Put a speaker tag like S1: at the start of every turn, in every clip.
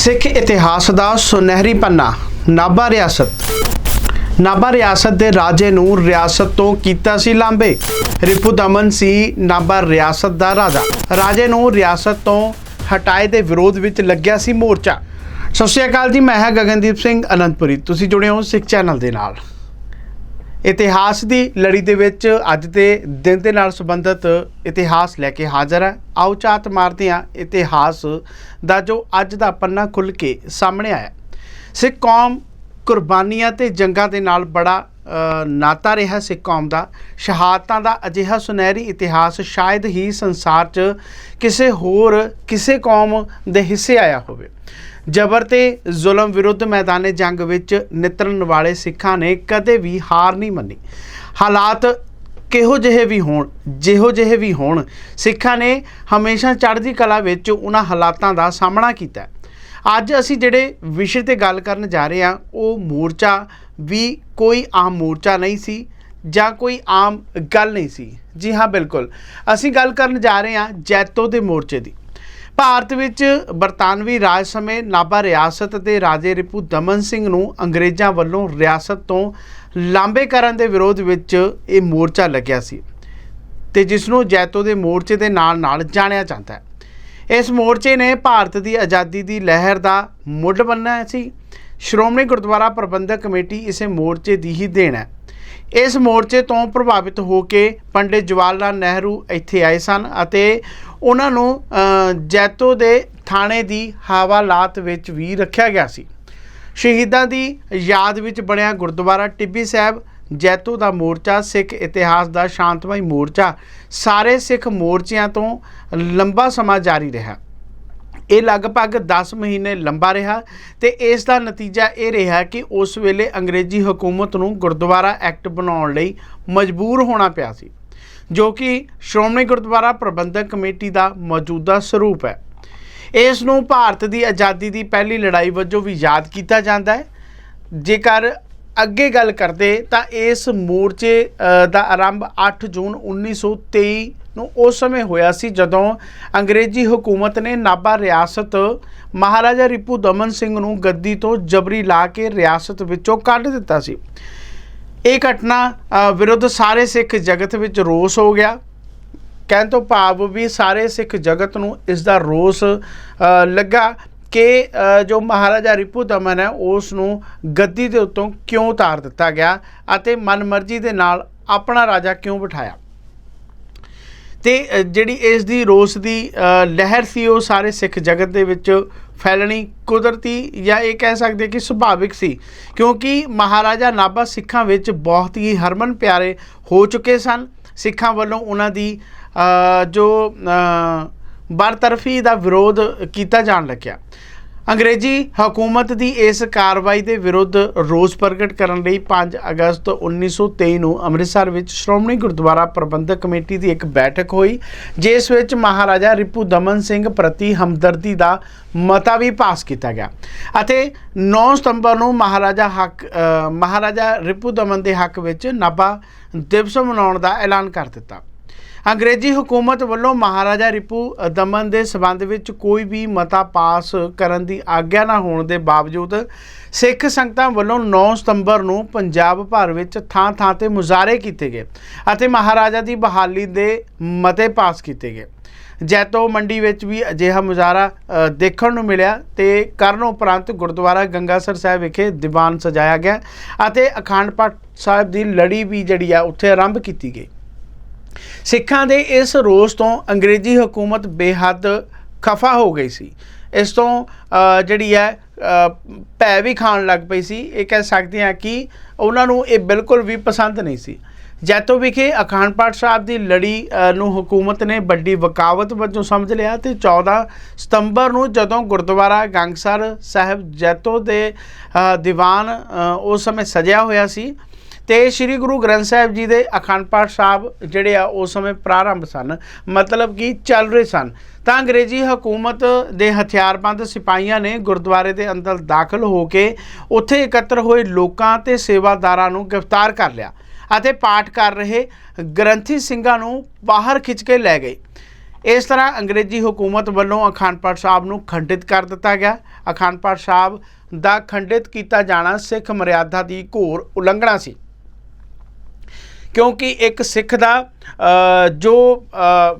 S1: सिख इतिहास का सुनहरी पन्ना नाभा रियासत। नाभा रियासत के राजे नूं रियासत तो कीता सी लांबे। रिपू दमन सी नाभा रियासत का राजा। राजे नूं रियासत तो हटाए के विरोध विच लग्या सी मोर्चा। सत श्री अकाल जी, मैं है गगनदीप सिंह अनंतपुरी। तुसीं जुड़े हो सिख चैनल दे नाल। इतिहास की लड़ी दे विच अज दे दिन दे नाल संबंधित इतिहास लैके हाज़र है। आओ झात मारते हैं इतिहास दा जो अज दा पन्ना खुल के सामने आया। सिख कौम कुर्बानियां ते जंगां दे नाल बड़ा नाता रहा। सिख कौम दा शहादतां दा अजिहा सुनहरी इतिहास शायद ही संसार च किसी होर किसी कौम दे हिस्से आया होवे। जबर ते जुल्म विरुद्ध मैदाने जंग विच नितरन वाले सिखां ने कदे भी हार नहीं मनी। हालात किहो जिहे भी होण, जिहो जिहे भी होण, सिखां ने हमेशा चढ़दी कला विच उन्हां हालातां दा सामना कीता। अज असीं जिहड़े विषय ते गल करन जा रहे हां वो मोर्चा भी कोई आम मोर्चा नहीं सी जां कोई आम गल नहीं सी। जी हाँ, बिल्कुल असीं गल करन जा रहे हां जैतो दे मोर्चे दी। भारत विच बरतानवी राज समय नाभा रियासत के राजे रिपू दमन सिंह नूं अंग्रेज़ां वल्लों रियासत तो लांबे करन दे विरोध विच ये मोर्चा लग्या सी ते जिसनूं जैतो दे मोर्चे दे नाल नाल जाणिया जांदा है। इस मोर्चे ने भारत की आज़ादी की लहर का मुੱਢ बन्निया सी। श्रोमणी गुरुद्वारा प्रबंधक कमेटी इस मोर्चे की ही देन है। इस मोर्चे तो प्रभावित होके पंडित जवाहर लाल नेहरू इत्थे आए सन अते उन्हां नूं जैतो दे थाणे की हवालात विच भी रखा गया सी। शहीदां की याद विच बनिया गुरुद्वारा टिब्बी साहब जैतो का मोर्चा सिख इतिहास का शांतमई मोर्चा सारे सिख मोर्चों तो लंबा समा जारी रहा। ये लगभग 10 महीने लंबा रहा तो इसका नतीजा ये रहा कि उस वेले अंग्रेजी हुकूमत नूं गुरुद्वारा एक्ट बनाउण लई मजबूर होना पिया सी, जो कि श्रोमणी गुरुद्वारा प्रबंधक कमेटी का मौजूदा स्वरूप है। इस नूं भारत की आज़ादी की पहली लड़ाई वजों भी याद किया जाता है। जेकर अगे गल करते तो इस मोर्चे का आरंभ 8 जून 1923 ਨੂੰ उस समय होया सी जदों अंग्रेजी हुकूमत ने नाभा रियासत महाराजा रिपू दमन सिंह नूं गद्दी तो जबरी ला के रियासत विचों कढ़ दिता सी। ये घटना विरुद्ध सारे सिख जगत विच रोस हो गया। कहण तो भाव भी सारे सिख जगत नूं इसदा रोस लगा कि जो महाराजा रिपू दमन है उस नूं गद्दी दे उत्तों क्यों उतार दिता गया अते मनमर्जी दे नाल अपना राजा क्यों बिठाया। तो जिहड़ी इस दी रोस की लहर सी वो सारे सिख जगत दे विच फैलनी कुदरती या ये कह सकते कि सुभाविक सी, क्योंकि महाराजा नाभा सिखां विच बहुत ही हरमन प्यारे हो चुके सन। सिखां वल्लों उन्हां दी जो बरतरफी का विरोध किया जान लग्या। अंग्रेजी हुकूमत की इस कार्रवाई के विरुद्ध रोस प्रगट करने लई 5 अगस्त 1923 नूं अमृतसर विच श्रोमणी गुरुद्वारा प्रबंधक कमेटी की एक बैठक हुई, जिस विच महाराजा रिपू दमन सिंह प्रति हमदर्दी का मता भी पास किया गया अते 9 सितंबर नूं महाराजा रिपू दमन के हक विच नाभा दिवस मनाउण का ऐलान कर दिता। अंग्रेजी हुकूमत वालों महाराजा रिपू दमन के संबंध में कोई भी मता पास करन की आग्या ना होने के बावजूद सिख संगतां वालों 9 सितंबर नूं पंजाब भर में थां थां ते मुजाहरे किए गए अते महाराजा की बहाली के मते पास किए गए। जैतो मंडी विच भी अजिहा मुजाहरा देखण नूं मिलिया ते करन उपरंत गुरुद्वारा गंगासर साहिब विखे दीवान सजाया गया अते अखंड पाठ साहिब की लड़ी भी जिहड़ी आ उत्थे आरंभ की गई। सिखां दे इस रोस तो अंग्रेजी हुकूमत बेहद खफा हो गई सी। इस तो जिहड़ी है भै भी खाण लग पई सी। ये कह सकते हैं कि उन्हां नूं ये बिल्कुल भी पसंद नहीं सी। जैतो विखे अखंड पाठ साहब की लड़ी नूं हुकूमत ने बड़ी वकावत वजों समझ लिया तो 14 सितंबर नूं जदों गुरुद्वारा गंगसर साहिब जैतो दे दीवान उस समय सजिया होया सी ते श्री गुरु ग्रंथ साहिब जी के अखंड पाठ साहब जिहड़े आ उस समय प्रारंभ सन, मतलब कि चल रहे सन, तो अंग्रेजी हुकूमत के हथियारबंद सिपाहियों ने गुरुद्वारे के अंदर दाखिल होके उत्थे एकत्र होए लोकां ते सेवादारां नूं गिरफ्तार कर लिया अते पाठ कर रहे ग्रंथी ਸਿੰਘਾਂ नूं बाहर खिंच के लै गए। इस तरह अंग्रेजी हुकूमत वालों अखंड पाठ साहब नूं खंडित कर दिता गया। अखंड पाठ साहब दा खंडित किया जाना सिख मर्यादा की घोर उलंघना सी, क्योंकि एक सिख दा जो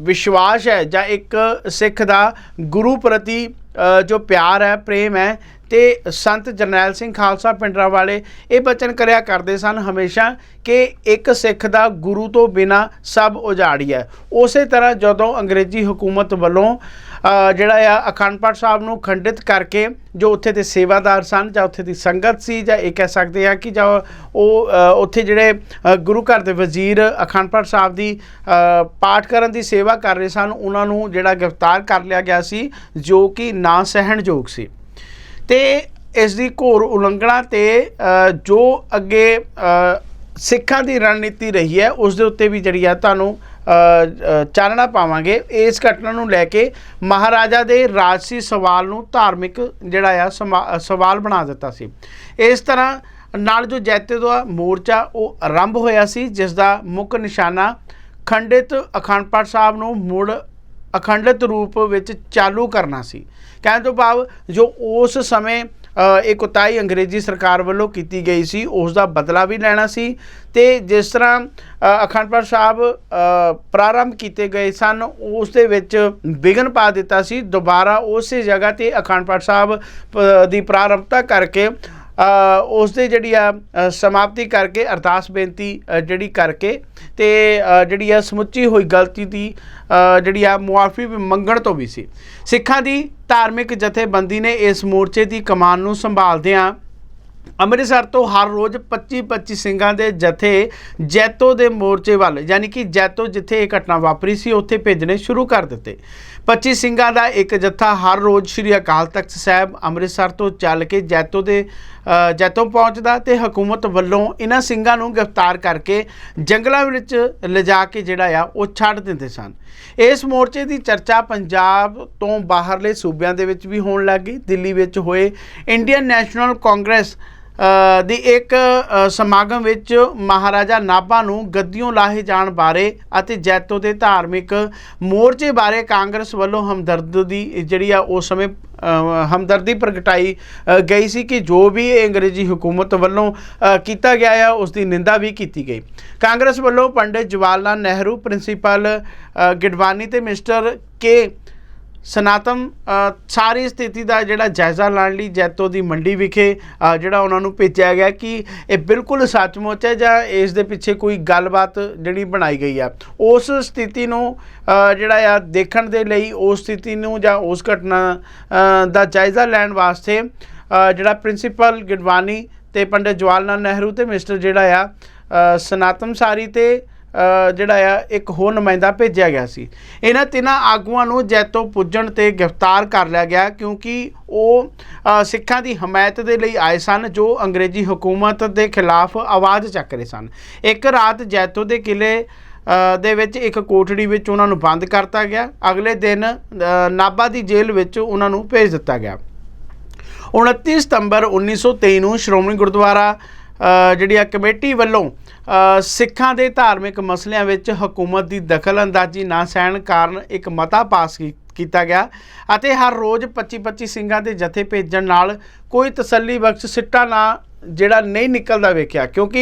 S1: विश्वास है जां एक सिख दा गुरु प्रति जो प्यार है, प्रेम है, तो संत जरनैल सिंह खालसा पिंडरा वाले ये बचन करया करते सन हमेशा कि एक सिख दा गुरु तो बिना सब उजाड़ी है। उस तरह जदों अंग्रेजी हुकूमत वालों जिहड़ा आ अखंड पाठ साहब नूं खंडित करके जो उत्थे दे सेवादार सन जां उत्थे दी संगत सी जां ये कह सकते हैं कि जो उत्थे जिहड़े गुरु घर दे वजीर अखंड पाठ साहब दी पाठ करन दी सेवा कर रहे सन, उन्हां नूं जिहड़ा गिरफ्तार कर लिया गया सी, जो कि ना सहणयोग सी। ते इस दी घोर उलंघना ते जो अगे सिखां दी रणनीति रही है उस दे उत्ते भी जिहड़ी आ तुहानूं चानना पावांगे। इस घटना नूं लैके महाराजा दे राजसी सवाल नूं धार्मिक जिहड़ा आ सवाल बना दिता सी। इस तरह नाल जो जैतो दा मोर्चा वो आरंभ होया सी, जिस दा मुख निशाना खंडित अखंड पाठ साहब नूं मुड़ अखंडित रूप विच चालू करना सी। कहने तो भाव जो उस समय एक कोताही अंग्रेजी सरकार वालों की गई सी, उसका बदला भी लेना सी। ते जिस तरह अखंड पाठ साहब प्रारंभ किए गए सन उस दे विच विघन पा दिता सी। दोबारा उस जगह ते अखंड पाठ साहब दी प्रारंभता करके उस दे जिहड़ी आ समाप्ति करके अरदास बेनती जिहड़ी करके ते जिहड़ी आ समुची हुई गलती दी जिहड़ी आ मुआफ़ी मंगण तो भी सी। सिखां दी धार्मिक जथेबंदी ने इस मोर्चे की कमान नूं संभालदिआं ਅੰਮ੍ਰਿਤਸਰ तो हर रोज़ 25-25 ਸਿੰਘਾਂ ਦੇ जथे जैतो के मोर्चे वाल यानी कि जैतो जिथे ये घटना वापरी सी उत्थे भेजने शुरू कर दिते। 25 ਸਿੰਘਾਂ ਦਾ एक जत्था हर रोज़ श्री अकाल तख्त साहब ਅੰਮ੍ਰਿਤਸਰ तो चल के जैतो पहुँचता तो हुकूमत वालों इन्हां ਸਿੰਘਾਂ नूं गिरफ्तार करके जंगलों विच लिजा के जिहड़ा आ वो छड्ड दिंदे सन। इस मोर्चे की चर्चा पंजाब तो बाहरले सूबिਆਂ ਦੇ ਵਿੱਚ भी होण लग गई। दिल्ली विच होए इंडियन नैशनल कांग्रेस दी एक समागम विच महाराजा नाभा नूं गद्दियों लाहे जाण बारे अते जैतो के धार्मिक मोर्चे बारे कांग्रेस वालों हमदर्दी जिहड़ी आ उस समय हमदर्दी प्रगटाई गई सी कि जो भी अंग्रेजी हुकूमत वालों किया गया है उसकी निंदा भी की गई। कांग्रेस वालों पंडित जवाहर लाल नेहरू, प्रिंसीपल गिडवानी ते मिस्टर के सनातन सारी स्थिति का जिहड़ा जायज़ा लैण लई जैतो की मंडी विखे जिहड़ा उन्हां नूं भेजिया गया कि ये बिल्कुल सचमुच है जां इस दे पिछे कोई गलबात जिहड़ी बनाई गई है। उस स्थिति नूं जिहड़ा आ देखण दे लई उस स्थिति नूं जां उस घटना दा जायज़ा लैण वास्ते जिहड़ा प्रिंसीपल गिडवानी ते पंडित जवाहर लाल नेहरू ते मिस्टर जिहड़ा आ सनातन सारी ते जिहड़ा आ एक होर नुमाइंदा भेजिया गया सी। इन्हां तिन्हां आगूआं नूं जैतो पुज्जण ते गिरफ्तार कर लिया गया क्योंकि वो सिखां दी हमायत दे लई आए सन जो अंग्रेजी हुकूमत के खिलाफ आवाज़ चक रहे सन। एक रात जैतो के किले दे विच एक कोठड़ी विच उन्हां नूं बंद करता गया। अगले दिन नाभा की जेल विच उन्हां नूं भेज दिता गया। 29 सितंबर 1923 नूं श्रोमणी गुरुद्वारा जिहड़ी कमेटी वालों सिखां दे धार्मिक मसलिਆਂ ਵਿੱਚ हुकूमत की दखल अंदाजी ना सहण कारण एक मता पास किया गया ਅਤੇ हर रोज़ 25-25 ਸਿੰਘਾਂ ਦੇ जथे भेजण नाल कोई तसल्ली बख्श सिट्टा ना ਜਿਹੜਾ नहीं निकलता वेख्या क्योंकि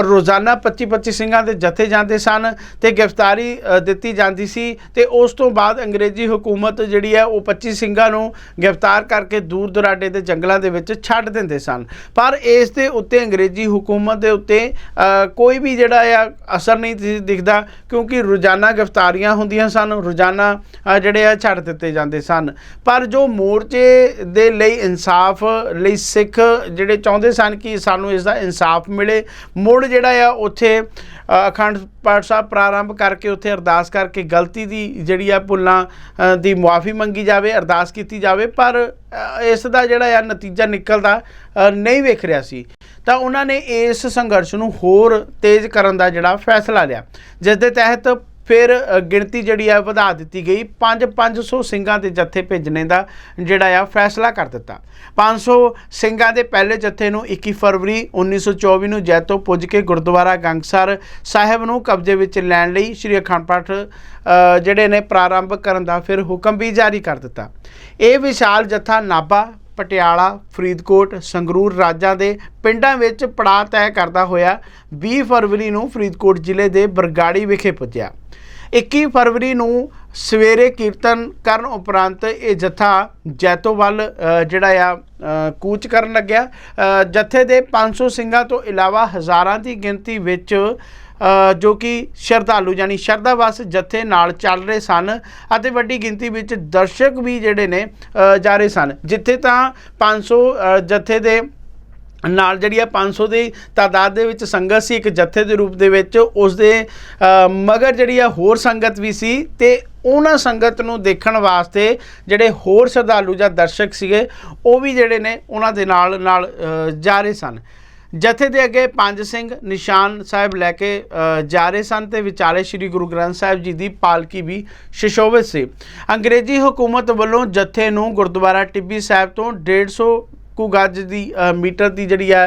S1: रोज़ाना 25-25 ਸਿੰਘਾਂ ਦੇ जथे जाते सन तो गिरफ्तारी दी जाती सी ते उस तो बाद अंग्रेजी हुकूमत जिहड़ी है वो 25 ਸਿੰਘਾਂ ਨੂੰ गिरफ्तार करके दूर दुराडे के जंगलों के विच छड्ड दिंदे सन। पर इस दे उत्ते अंग्रेजी हुकूमत के उत्ते कोई भी जिहड़ा आ असर नहीं दिखता क्योंकि रोज़ाना गिरफ्तारियां होंदियां सन, रोज़ाना जिहड़े आ छड्ड दित्ते जांदे सन। पर जो मोर्चे दे लई इंसाफ लई सिख जिहड़े चाहुंदे सन कि सानू इसका इंसाफ मिले, मुड़ जिहड़ा आ उत्थे अखंड पाठ साहब प्रारंभ करके उत्थे अरदास करके गलती की जिहड़ी आ भुल्लां दी मुआफ़ी मंगी जाए, अरदास की जाए। पर इसका जिहड़ा आ नतीजा निकलदा नहीं वेख रहा सी तो उन्होंने इस संघर्ष नूं होर तेज़ करन दा जिहड़ा फैसला लिया जिस दे तहत फिर गिणती जिहड़ी है वधा दित्ती गई। 500 ਸਿੰਘਾਂ ਦੇ जत्थे भेजने का जिहड़ा आ फैसला कर दिता। 500 ਸਿੰਘਾਂ ਦੇ पहले जत्थे नूं 21 फरवरी 1924 ਨੂੰ जैतो पुज के गुरुद्वारा गंगसर साहिब नूं कब्जे विच लैण लई श्री अखंड पाठ जिहड़े ने प्रारंभ करन दा फिर हुक्म भी जारी कर दिता। ਇਹ विशाल जत्था नाभा, पटियाला, फरीदकोट, संगरूर राजां दे पिंडां विच पड़ाਅ तय करदा होया 20 फरवरी नूं फरीदकोट जिले दे बरगाड़ी विखे पुज्जिया। 21 फरवरी नूं सवेरे कीर्तन करन उपरंत ये जत्था जैतो वल जिहड़ा आ कूच करन लग्या। जत्थे दे 500 ਸਿੰਘਾਂ तो इलावा हज़ारां की गिनती विच जो कि श्रद्धालु यानी शरधाबस जत्थे नाल चल रहे सन अते वड्डी गिनती विच दर्शक भी जिहड़े ने जा रहे सन। जिथे तां 500 जत्थे दे नाल जिहड़ी 500 की तादाद दे विच संगत सी एक जत्थे के रूप दे विच उस दे मगर जिहड़ी होर संगत भी सी ते उन्हां संगत नूं देखण वास्ते जिहड़े होर श्रद्धालु जां दर्शक सीगे वो भी जिहड़े ने उन्हां दे नाल जा रहे सन। जत्थे दे अगे 5 ਸਿੰਘ निशान साहिब लैके जा रहे सन ते विचाले श्री गुरु ग्रंथ साहिब जी की पालकी भी सुशोभित सी। अंग्रेजी हुकूमत वालों जत्थे नूं गुरुद्वारा टिब्बी साहिब तो 150 कु गज की मीटर की जिहड़ी है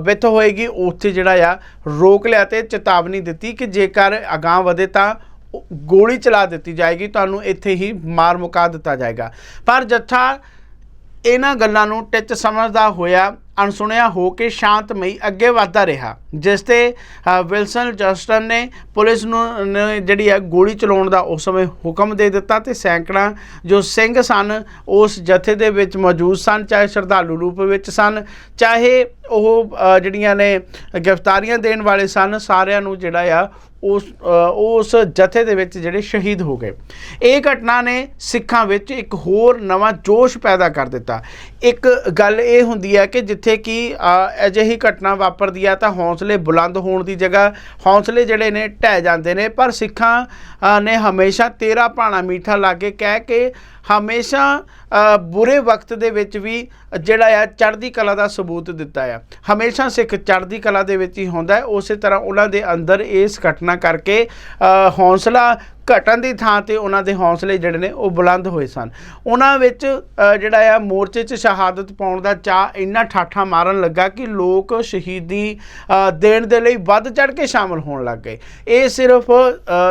S1: विथ होएगी उत्थे जिहड़ा आ रोक लिया ते चेतावनी दी कि जेकर अगांह वधे तां गोली चला दी जाएगी, तुहानूं इत्थे ही मार मुका दिता जाएगा। पर जत्था इन्हां गल्लां नूं टिच समझदा होया अणसुणिया हो के शांतमई अगे वधदा रहा, जिस ते विल्सन जस्टन ने पुलिस नूं जिहड़ी है गोली चलाउण दा उस समय हुक्म दे दिता ते सैकड़ा जो सिंह सन उस जत्थे दे विच मौजूद सन, चाहे श्रद्धालु रूप विच सन चाहे ओह जिहड़ियां ने गिरफ्तारियां देण वाले सन, सारिआं नूं जिहड़ा आ उस जत्थे दे विच जिहड़े शहीद हो गए। ये घटना ने सिखां विच एक होर नवां जोश पैदा कर दिता। एक गल ये हुंदी है कि जिथे कि अजिही घटना वापरदी है तां हौसले बुलंद होण दी जगह हौसले जिहड़े ने ढह जांदे ने, पर सिखां ने हमेशा तेरा भाणा मीठा लागे कह के हमेशा बुरे वक्त दे विच भी जिहड़ा आ चढ़दी कला का सबूत दिता है। हमेशा सिख चढ़दी कला दे विच ही हुंदा है। उस तरह उन्हां दे अंदर इस घटना करके हौसला घटन की थां ते उन्हां दे हौसले जिहड़े ने वो बुलंद होए सन। उन्हां विच जिहड़ा आ मोर्चे 'च शहादत पाउण दा चाह इन्ना ठाठा मारन लगा कि लोग शहीदी देण दे लई वध चढ़ के शामिल होण लग गए। ये सिर्फ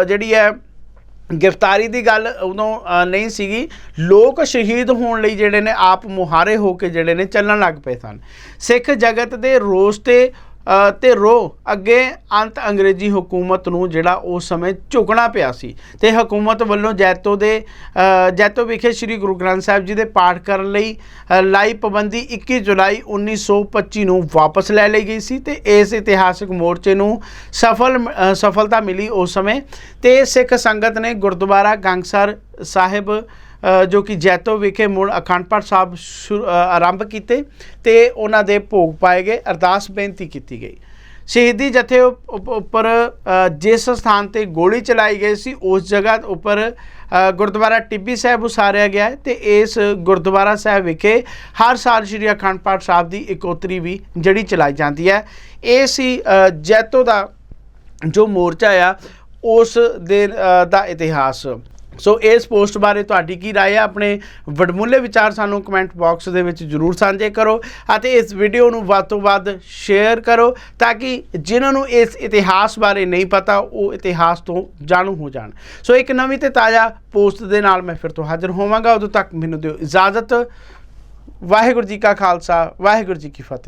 S1: जिहड़ी है गिरफ्तारी की गल उदों नहीं सीगी, लोग शहीद होने लई जिहड़े ने आप मुहारे हो के जिहड़े ने चलण लग पे सन। सिख जगत दे रोस ते रो अगे अंत अंग्रेजी हुकूमत नूं जिहड़ा उस समय झुकना पिया सी ते हुकूमत वल्लों जैतो विखे श्री गुरु ग्रंथ साहिब जी दे पाठ करन लई लाई पाबंदी 21 जुलाई 1925 नूं वापस लै लई गई सी ते इस इतिहासिक मोर्चे नूं सफलता मिली उस समय ते सिख संगत ने गुरुद्वारा गंगसर साहिब जो कि जैतो विखे मुड़ अखंड पाठ साहब आरंभ किए ते उन्हां दे भोग पाए गए, अरदास बेनती की गई। शहीदी जत्थे उपर जिस स्थान ते गोली चलाई गई सी उस जगह उपर गुरुद्वारा टिब्बी साहिब उसारिया गया है ते इस गुरुद्वारा साहिब विखे हर साल श्री अखंड पाठ साहब की इकोतरी भी जड़ी चलाई जाती है। ये सी जैतो दा जो मोर्चा आ उस दे दा इतिहास। सो इस पोस्ट बारे तुहाडी की राय है, अपने वडमुले विचार सानू कमेंट बॉक्स दे विच जरूर साझे करो अते इस वीडियो नू वध तो वध शेयर करो ताकि जिन्हां नू इस इतिहास बारे नहीं पता वो इतिहास तो जाणू हो जाण। सो एक नवीं ते ताज़ा पोस्ट दे नाल मैं फिर तो हाज़र होवांगा। उदों तक मैनूं दिओ इजाज़त। वाहिगुरू जी का खालसा, वाहिगुरू जी की फतेह।